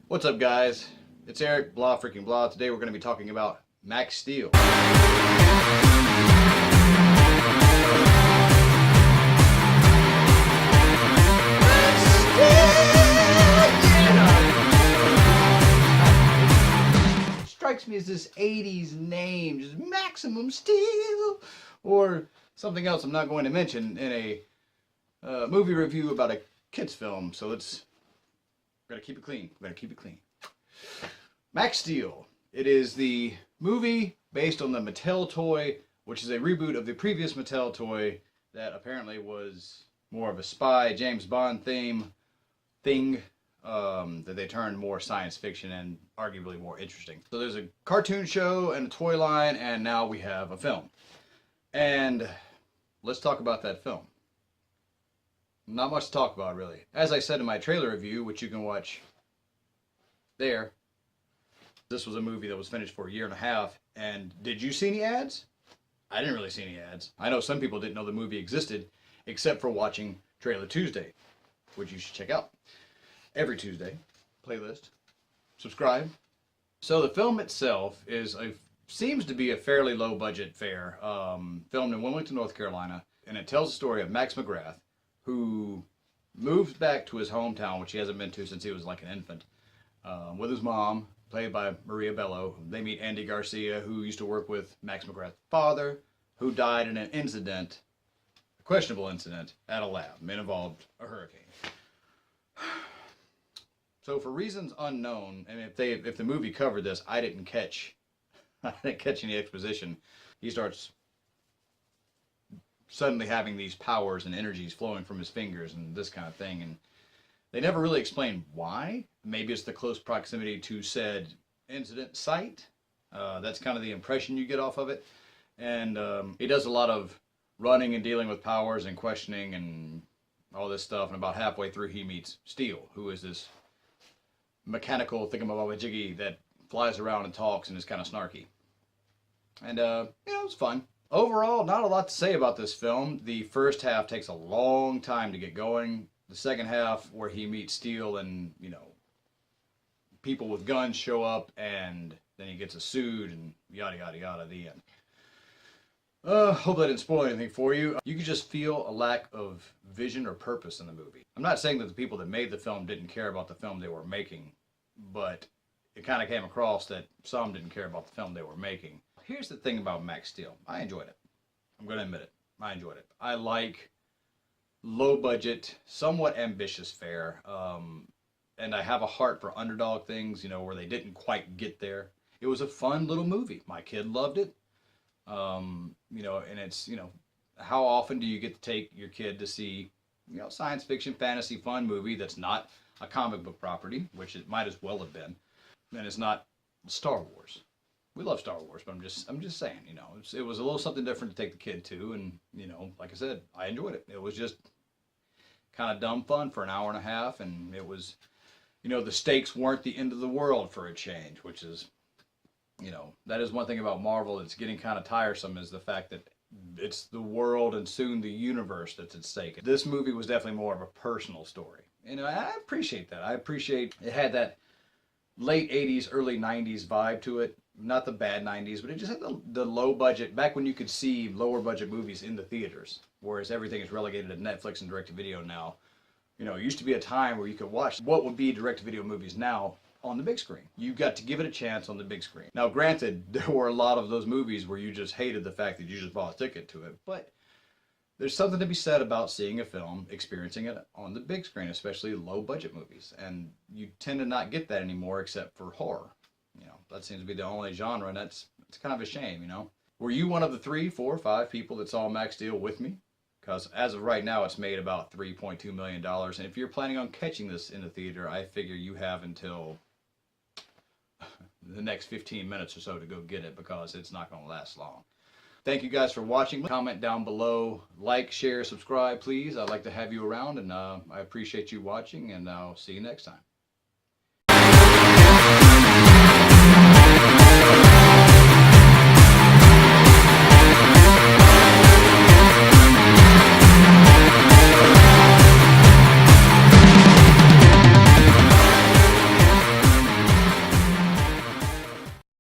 What's up, guys? It's Eric, blahfreakinblah. Today we're going to be talking about Max Steel. Strikes me as this 80s name, just Maximum Steel, or something else I'm not going to mention in a movie review about a kids film. So we're gonna keep it clean. We're gonna keep it clean. Max Steel. It is the movie based on the Mattel toy, which is a reboot of the previous Mattel toy that apparently was more of a spy James Bond thing that they turned more science fiction and arguably more interesting. So there's a cartoon show and a toy line, and now we have a film. And let's talk about that film. Not much to talk about, really. As I said in my trailer review, which you can watch there, this was a movie that was finished for a year and a half. And did you see any ads? I didn't really see any ads. I know some people didn't know the movie existed, except for watching Trailer Tuesday, which you should check out every Tuesday. Playlist. Subscribe. So the film itself seems to be a fairly low-budget fare, filmed in Wilmington, North Carolina, and it tells the story of Max McGrath, who moves back to his hometown, which he hasn't been to since he was like an infant, with his mom, played by Bello. They meet Andy García, who used to work with Max McGrath's father, who died in an incident, a questionable incident, at a lab. It involved a hurricane. So for reasons unknown, and if the movie covered this, I didn't catch any exposition. He starts suddenly having these powers and energies flowing from his fingers and this kind of thing, and they never really explain why. Maybe it's the close proximity to said incident site. That's kind of the impression you get off of it. And he does a lot of running and dealing with powers and questioning and all this stuff, and about halfway through he meets Steel, who is this mechanical thingamabobajiggy that flies around and talks and is kind of snarky. And it was fun. Overall, not a lot to say about this film. The first half takes a long time to get going. The second half, where he meets Steel and, people with guns show up, and then he gets a suit and yada yada yada, the end. Hope that didn't spoil anything for you. You could just feel a lack of vision or purpose in the movie. I'm not saying that the people that made the film didn't care about the film they were making, but it kind of came across that some didn't care about the film they were making. Here's the thing about Max Steel. I enjoyed it. I'm going to admit it. I enjoyed it. I like low budget, somewhat ambitious fare, and I have a heart for underdog things, where they didn't quite get there. It was a fun little movie. My kid loved it. And it's, how often do you get to take your kid to see, science fiction, fantasy, fun movie that's not a comic book property, which it might as well have been, and it's not Star Wars. We love Star Wars, but I'm just saying, it was a little something different to take the kid to, and, like I said, I enjoyed it. It was just kind of dumb fun for an hour and a half, and it was, the stakes weren't the end of the world for a change, which is, that is one thing about Marvel that's getting kind of tiresome, is the fact that it's the world and soon the universe that's at stake. This movie was definitely more of a personal story. I appreciate that. I appreciate it had that late 80s, early 90s vibe to it. Not the bad 90s, but it just had the low budget, back when you could see lower budget movies in the theaters, whereas everything is relegated to Netflix and direct-to-video now. It used to be a time where you could watch what would be direct-to-video movies now on the big screen. You got to give it a chance on the big screen. Now, granted, there were a lot of those movies where you just hated the fact that you just bought a ticket to it, but there's something to be said about seeing a film, experiencing it on the big screen, especially low-budget movies, and you tend to not get that anymore except for horror. That seems to be the only genre, and it's kind of a shame, Were you one of the 3, 4, 5 people that saw Max Steel with me? Because as of right now, it's made about $3.2 million, and if you're planning on catching this in the theater, I figure you have until the next 15 minutes or so to go get it, because it's not going to last long. Thank you guys for watching. Comment down below. Like, share, subscribe, please. I'd like to have you around, and I appreciate you watching, and I'll see you next time.